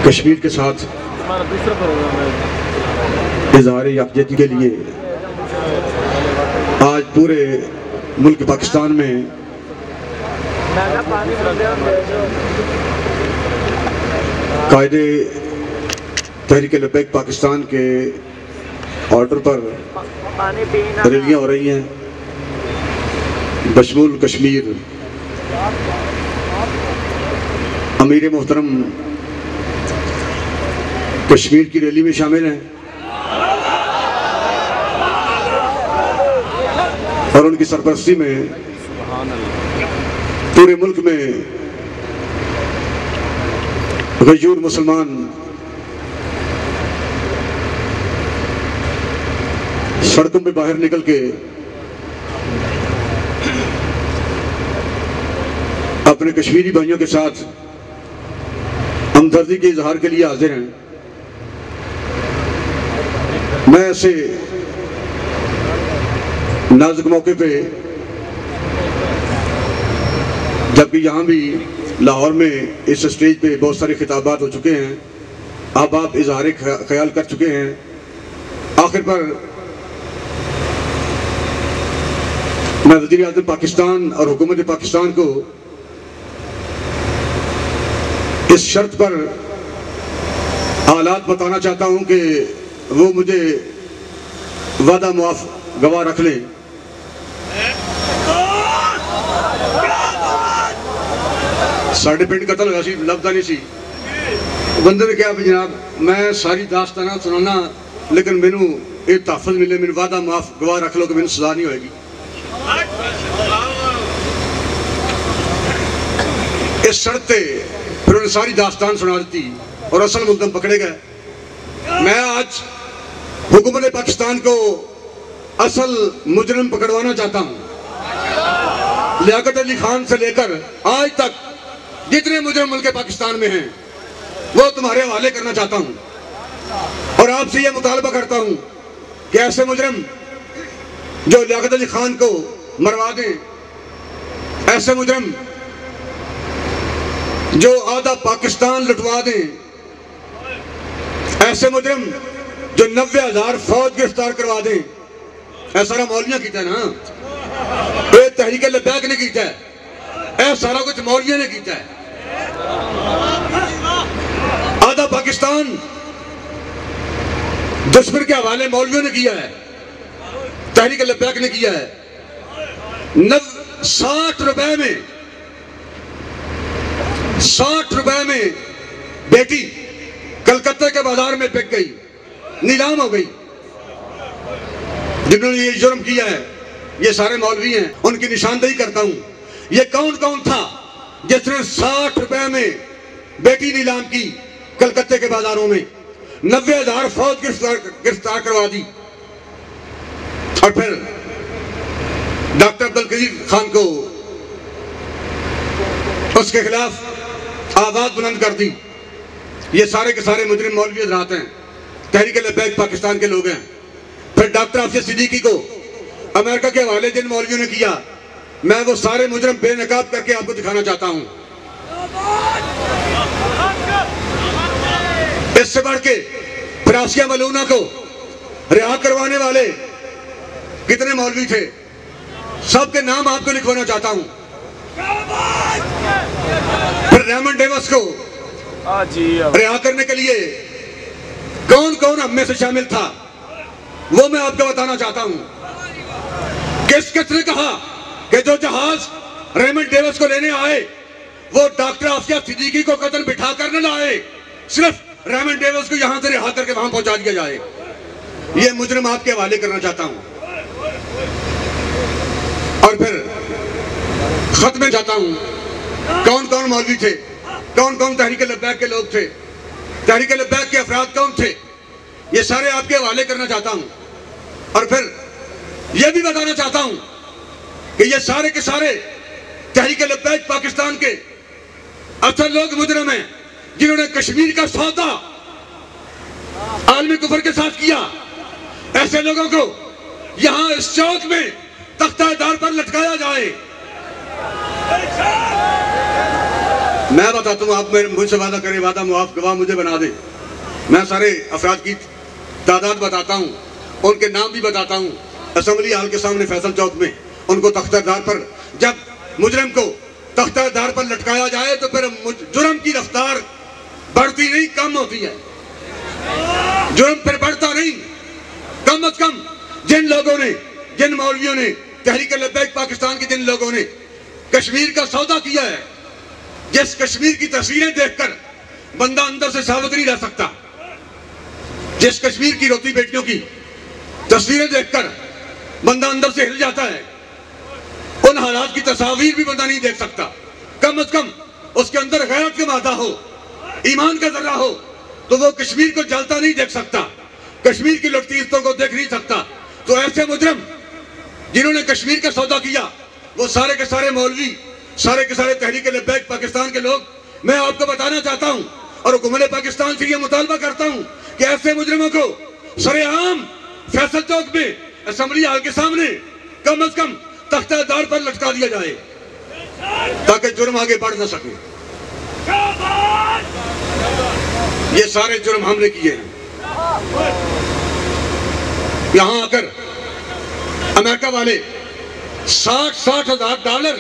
कश्मीर के साथ इज़हार यकजहती के लिए आज पूरे मुल्क पाकिस्तान में कायदे तहरीक लब्बैक पाकिस्तान के ऑर्डर पर रैलियाँ हो रही हैं। बशमूल कश्मीर अमीर मोहतरम कश्मीर की रैली में शामिल हैं और उनकी सरपरस्ती में पूरे मुल्क में गयूर मुसलमान सड़कों पे बाहर निकल के अपने कश्मीरी भाइयों के साथ हमदर्दी के इजहार के लिए हाजिर हैं। मैं ऐसे नाजुक मौके पे, जबकि यहाँ भी लाहौर में इस स्टेज पे बहुत सारे खिताबात हो चुके हैं, अब आप इजहार ख्याल कर चुके हैं, आखिर पर मैं वज़ीर आज़म पाकिस्तान और हुकूमत पाकिस्तान को इस शर्त पर हालात बताना चाहता हूं कि वो मुझे वादा मुआफ गवाह रख लें। साढ़े पिंड कतल होया सी, लभदा नहीं सी। बंदे ने कहा जनाब मैं सारी दास्ताना सुनाना, लेकिन मैनू ये तहफ़्फ़ुज़ मिले, मैनू वादा मुआफ गवाह रख लो कि मैनू सजा नहीं होएगी। इस शर्त पे फिर उन्हें सारी दास्तान सुना दी और असल मुल्ज़िम पकड़े गए। मैं आज हुकूमत पाकिस्तान को असल मुजरिम पकड़वाना चाहता हूं। लियाकत अली खान से लेकर आज तक जितने मुजरिम मुल्क पाकिस्तान में हैं वो तुम्हारे हवाले करना चाहता हूं और आपसे यह मुतालबा करता हूं कि ऐसे मुजरिम जो लियाकत अली खान को मरवा दें, ऐसे मुजरिम जो आधा पाकिस्तान लुटवा दें, ऐसे मुजरिम जो 90,000 फौज गिरफ्तार करवा दें। ऐसा सारा मौलवियां कीता है ना, ये तहरीक लब्बैक ने कीता है, ऐसा सारा कुछ मौलवियों ने कीता है। आधा पाकिस्तान दुश्मन के हवाले मौलवियों ने किया है, तहरीक लब्बैक ने किया है। 60 रुपए में बेटी कलकत्ते के बाजार में बिक गई, नीलाम हो गई। जिन्होंने ये जुर्म किया है ये सारे मौलवी हैं, उनकी निशानदेही करता हूं। ये कौन कौन था जिसने 60 रुपए में बेटी नीलाम की कलकत्ते के बाजारों में, 90,000 फौज गिरफ्तार करवा दी और फिर डॉक्टर अब्दुल करीम खान को उसके खिलाफ आवाज बुलंद कर दी। ये सारे के सारे मुजरिम मौलवी हज़रात हैं, तहरीक लब्बैक पाकिस्तान के लोग हैं। फिर डॉक्टर हाफिज सिद्दीकी को अमेरिका के हवाले जिन मौलवियों ने किया, मैं वो सारे मुजरिम बेनकाब करके आपको दिखाना चाहता हूं। इससे बढ़ के फिर आसिया मलूना को रिहा करवाने वाले कितने मौलवी थे, सबके नाम आपको लिखवाना चाहता हूं। फिर रेमंड डेविस को रिहा करने के लिए कौन कौन हम में से शामिल था वो मैं आपको बताना चाहता हूं। किस किस ने कहा कि जो जहाज रेमंड डेविस को लेने आए वो डॉक्टर आसिया सिद्दीकी को कदम बिठा कर न लाए, सिर्फ रेमंड डेविस को यहां से रिहा करके वहां पहुंचा दिया जाए। ये मुजरिम आपके हवाले करना चाहता हूं। और फिर खत में चाहता हूं कौन कौन मौलवी थे, कौन कौन तहरीक लब्बैक के लोग थे, तहरीक लब्बैक के अफराद कौन थे, ये सारे आपके हवाले करना चाहता हूं। और फिर यह भी बताना चाहता हूं कि ये सारे के सारे तहरीक लब्बैक पाकिस्तान के असल लोग मुजरिम हैं जिन्होंने कश्मीर का सौदा आलमी कुफर के साथ किया। ऐसे लोगों को यहां इस चौक में तख्तादार पर लटकाया जाए। मैं बताता हूँ, आप मेरे मुझसे वादा करें, वादा मुआफ गवाह मुझे बना दे। मैं सारे अफराद की तादाद बताता हूँ, उनके नाम भी बताता हूँ। असेंबली हाल के सामने फैसल चौक में उनको तख्तादार पर, जब मुजरिम को तख्तादार पर लटकाया जाए तो फिर जुर्म की रफ्तार बढ़ती नहीं, कम होती है। जुर्म फिर बढ़ता नहीं। कम अज कम जिन लोगों ने, जिन मौलवियों ने, तहरीक लब्बैक पाकिस्तान के जिन लोगों ने कश्मीर का सौदा किया है, जिस कश्मीर की तस्वीरें देखकर बंदा अंदर से साबित नहीं रह सकता, जिस कश्मीर की रोती बेटियों की तस्वीरें देखकर बंदा अंदर से हिल जाता है, उन हालात की तस्वीर भी बंदा नहीं देख सकता। कम अज कम उसके अंदर गैरत का मादा हो, ईमान का जर्रा हो, तो वो कश्मीर को जलता नहीं देख सकता, कश्मीर की लुटतीर्तों को देख नहीं सकता। तो ऐसे मुजरिम जिन्होंने कश्मीर का सौदा किया, वो सारे के सारे मौलवी, सारे के सारे तहरीक लब्बैक पाकिस्तान के लोग, मैं आपको बताना चाहता हूं और हुकूमत पाकिस्तान से यह मुतालबा करता हूं कि ऐसे मुजरिमों को सरेआम फैसल चौक में, असेंबली हाल के सामने कम अज कम तख्तादार पर लटका दिया जाए, ताकि जुर्म आगे बढ़ न सके। ये सारे जुर्म हमने किए हैं। यहां आकर अमेरिका वाले 60-60 हजार $60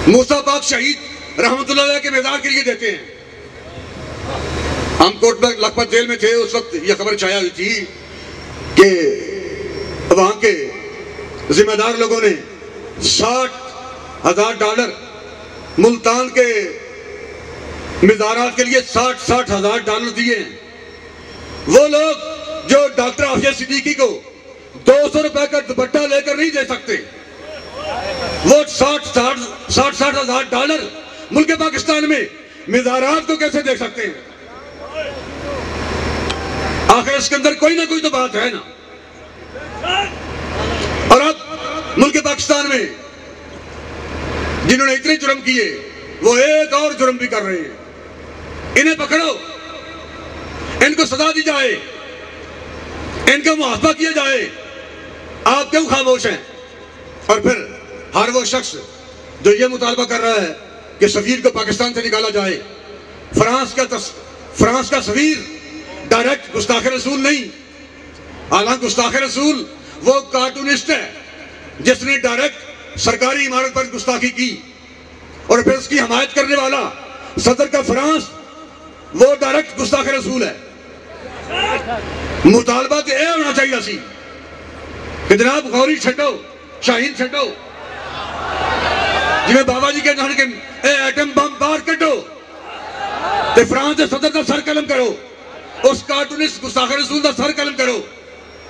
मूसा पाक शहीद रहमतुल्लाह के मेज़ार के लिए देते हैं। हम कोटबाग लखपत जेल में थे, उस वक्त यह खबर छाया हुई थी कि वहां के जिम्मेदार लोगों ने $60,000 मुल्तान के मिज़ारात के लिए $60,000 दिए हैं। वो लोग जो डॉक्टर आफिया सिद्दीकी को 200 रुपए का दुपट्टा लेकर नहीं दे सकते, वो $60,000 मुल्क पाकिस्तान में मिज़ारात को कैसे दे सकते हैं? आखिर इसके अंदर कोई ना कोई तो बात है ना। और अब मुल्क पाकिस्तान में जिन्होंने इतने जुर्म किए, वो एक और जुर्म भी कर रहे हैं। इन्हें पकड़ो, इनको सजा दी जाए, इनका मुआवजा किया जाए। आप क्यों खामोश हैं? और फिर हर वो शख्स जो ये मुतालबा कर रहा है कि सफीर को पाकिस्तान से निकाला जाए, फ्रांस का सफीर डायरेक्ट गुस्ताख रसूल नहीं, हालांकि गुस्ताख रसूल वो कार्टूनिस्ट है जिसने डायरेक्ट सरकारी इमारत पर गुस्ताखी की, और फिर उसकी हमायत करने वाला सदर का फ्रांस वो डायरेक्ट गुस्ताख रसूल है। मुतालबा तो यह होना चाहिए सी कि जनाब गौरी छो, शाहीन छो, जिमें बाबा जी के जान के एटम बम बाहर कटो, तो फ्रांस के सदर का सर कलम करो, उस कार्टूनिस्ट गुस्ताख रसूल का सर कलम करो।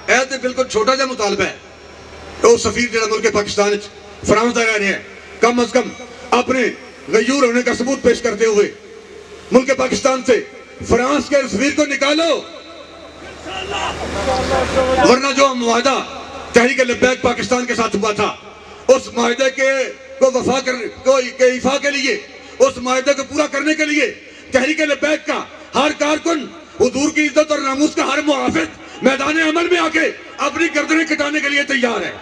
यह तो बिल्कुल छोटा जा मुतालबा है। तो सफीर जो मुल्क पाकिस्तान फ्रांस का रह रहे हैं, कम अज कम अपने गयूर होने का सबूत पेश करते हुए मुल्क पाकिस्तान से फ्रांस के सफीर को निकालो, वरना जो मुआहदा तहरीक लब्बैक पाकिस्तान के साथ हुआ था, उस मुआहदे को वफा करने इफा के लिए, उस मुआहदे को पूरा करने के लिए तहरीक लब्बैक का हर कारकुन हुजूर की इज्जत और नामूस का हर मुहाफिज मैदान अमल में आके अपनी गर्दनें कटाने के लिए तैयार है।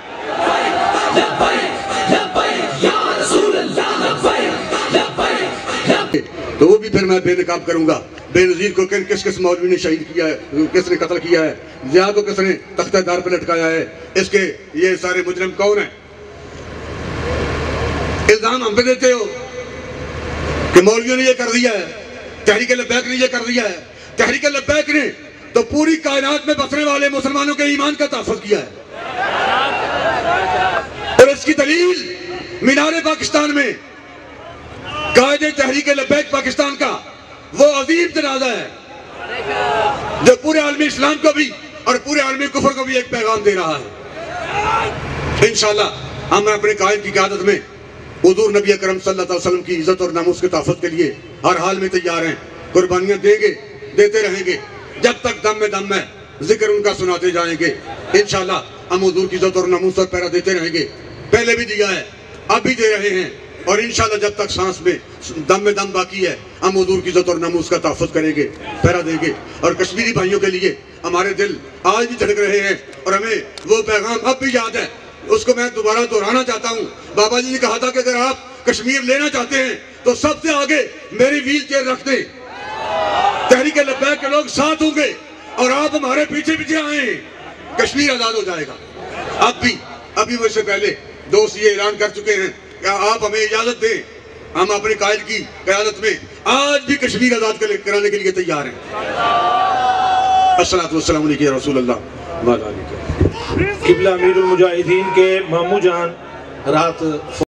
तो वो भी फिर मैं बेनकाब करूंगा। बेनजीर को किस किस मौलवी ने शहीद किया है, किसने कत्ल किया है, जिया को किसने तख्तादार पर लटकाया है, इसके ये सारे मुजरिम कौन है? इल्जाम हम पे देते हो कि मौलवियों ने ये कर दिया है, तहरीक लब्बैक ने ये कर दिया है। तहरीक लब्बैक ने तो पूरी कायनात में बसने वाले मुसलमानों के ईमान का तहफ़्फ़ुज़ किया है, और इसकी दलील मीनारे पाकिस्तान में कायदे तहरीक लब्बैक पाकिस्तान का वो अजीम जनाजा है जो पूरे आलमी इस्लाम को भी और पूरे आलमी कुफर को भी एक पैगाम दे रहा है। इंशाअल्लाह हम अपने कायद की क़यादत में हुजूर नबी अकरम सल्लल्लाहु अलैहि वसल्लम की इज्जत और नामूस के तहफ़्फ़ुज़ के लिए हर हाल में तैयार हैं। कुर्बानियाँ देंगे, देते रहेंगे, जब तक दम में जिक्र उनका सुनाते जाएंगे। इंशाअल्लाह हम हुजूर की इज्जत और नामूस पर पहरा देते रहेंगे। पहले भी दिया है, अब भी दे रहे हैं, और इंशाअल्लाह जब तक सांस में दम बाकी है, हम हुजूर की इज्जत और नामूस का तहफ़्फ़ुज़ करेंगे, पहरा देंगे। और कश्मीरी भाइयों के लिए हमारे दिल आज भी धड़क रहे हैं, और हमें वो पैगाम अब भी याद है, उसको मैं दोबारा दोहराना चाहता हूँ। बाबा जी ने कहा था कि अगर आप कश्मीर लेना चाहते हैं तो सबसे आगे मेरी व्हील चेयर रख दें। तहरीक लब्बैक के लोग साथ होंगे और आप हमारे पीछे पीछे आए, कश्मीर आजाद हो जाएगा। अब भी अभी मुझसे पहले दोस्त ये ऐलान कर चुके हैं कि आप हमें इजाजत दें, हम अपने कायद की क़यादत में आज भी कश्मीर आजाद कराने के लिए तैयार हैं। अस्सलातु वस्सलामु अलैका या रसूल अल्लाह। किबला अमीरुल मुजाहिदीन के मामू जान रात